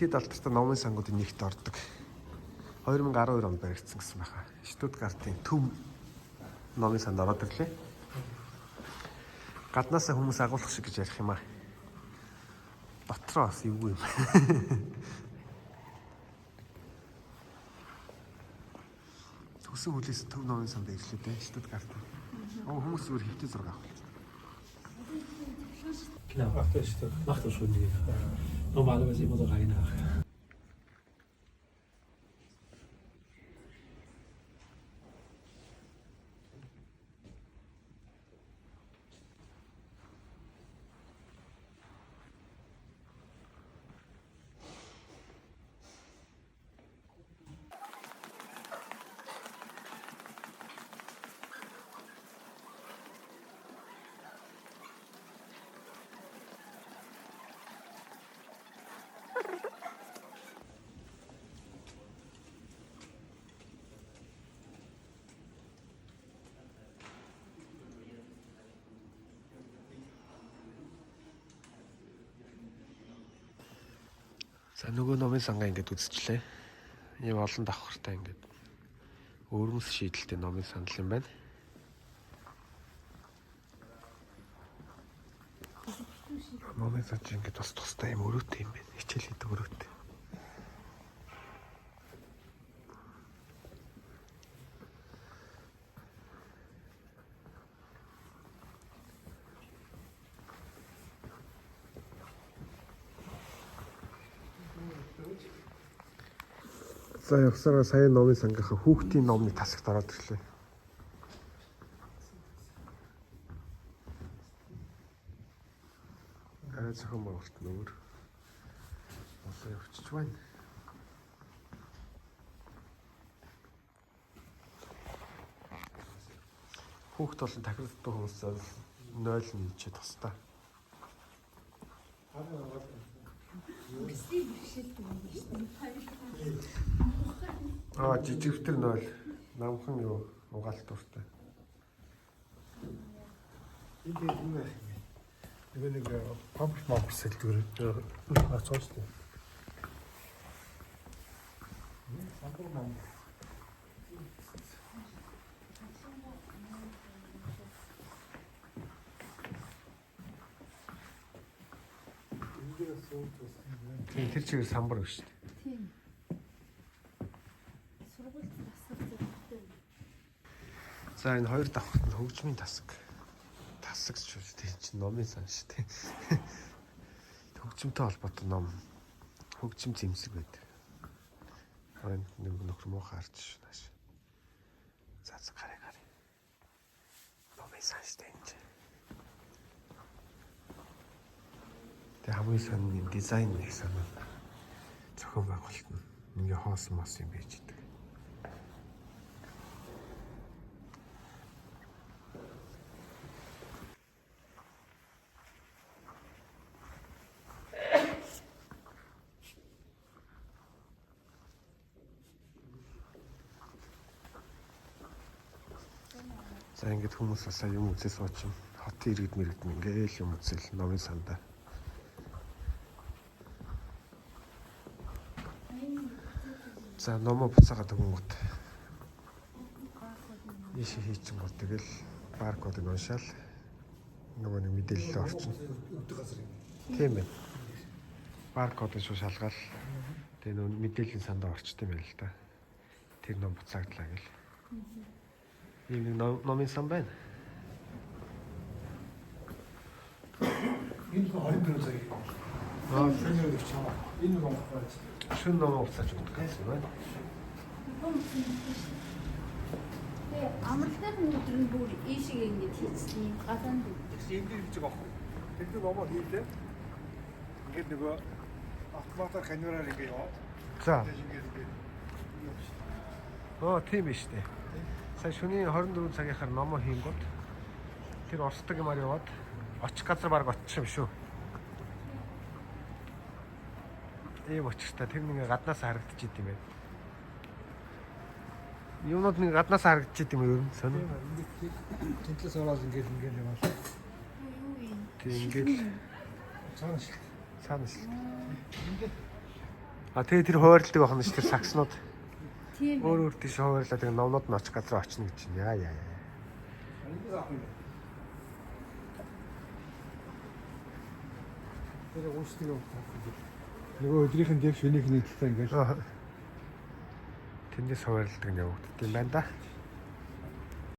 Дэлхийд алдартай номын сангуудын нэгт ордог. 2012 онд баригдсан гэсэн байна. Штутгартын төв номын санд ороод ирлээ. Гаднаасаа хүмүүс агуулах шиг гэж ярих юм аа. Дотроо бас юу юм. Төсөн хүлээс төв номын санд ирлээ дээ. Штутгарт. Хүмүүс зүгээр хөвтө зураг авах. Genau, macht das schon jeder. Normalerweise immer der Reihe nach. За нөгөө номын сангаа ингээд үзчихлээ. Ийм олон давхартай ингээд өөрмөс шийдэлтэй номын сандал юм байна. Номын санд ингээд бас тустай юм өрөөтэй юм байна. Хичээл хийдэг өрөөтэй. За явсараа сая номын сангийнхаа хүүхдийн номны тасагт ороод ирлээ. Арай зохион байгуулалт нь өөр. Одоо явчих байна. Хүүхд болон тахилддаг хүмүүсээр 0 нийлчихэд тустай. Жижигвтер 0. Намхан юу угаалт дуртай. Нэг памп сэлдгэр хацоостой. Тэр чигээр самбар биш үү? Тийм. Сургуульд тасаг зэрэгтэй. За энэ хоёр давхарт нь хөгжмийн тасаг. Тасаг ч үү тийм чинь номын сан шүү дээ. Хөгжмөнтэй холбоотой ном. Хөгжим зэмсэг байдаг. Энд нэг нөхөр муу харж нааш. За гараа. Номын сан шүү дээ. Тэгээ хамгийн сонин дизайн нэг сонин зохион байгуулалт нь ингээ хоос мос юм байж идэг. За ингээд хүмүүс бас юм үзээ сууч юм. Хотын иргэд мэрэгд ингээл юм үзэл номын сандаа. За номоо буцаагаад өгөнгөт. Ийш хийчин гол тэгэл баркодыг уншаал нөгөө нэг мэдээлэл орчин. Тийм ээ. Баркодыг шууд шалгаал. Тэгээ нөгөө мэдээллийн сандаа орчтой юм байл л да. Тэр ном буцаагдлаа гэл. Ийм нэг номын сан байна. Энэ хориг цаг. Шөнө өдөр чамаа. Энэ ном байна. Шүн ном уцааж өгдөг гэсэн байна. Тэгээ амралтын өдөр нь бүр ийшээ ингэж хийчихсэн юм гадаанд өгдөг. Энд хийж байгаа байхгүй. Тэд номоо хийлээ. Ингээд нөгөө автоматар камераар ингэ яваад. За. Тийм биш үү? Сая шөнийн 24 цагийнхаар номоо хийнгүүт тэр орсдог юмар яваад очих газар баг очих юм шүү. Ийм очиртай тэр нэг гаднаас харагдчих идэм байх. Юмнууд нэг гаднаас харагдчих идэм юм ер нь сонио. Тэнтлээс ороод ингээд яваа шүү. Юу юм? Тийм ингээд Цаана шүү. цаана шүү. Ингээд А тэгээ тэр хуваарлдаг байх нь ш тэр сакснууд Тийм ээ. өөр өөр тийш хуваарлаа тэгээ номнууд нь очих газар очно гэж чинь. Яа. Энийг авах юм. Тэр уустыг авах. Нөгөө өдрийнх нь дэвш өнийг нийтлээ ингээл. Тэндээс хуваарлдаг нь явагддаг юм байна да.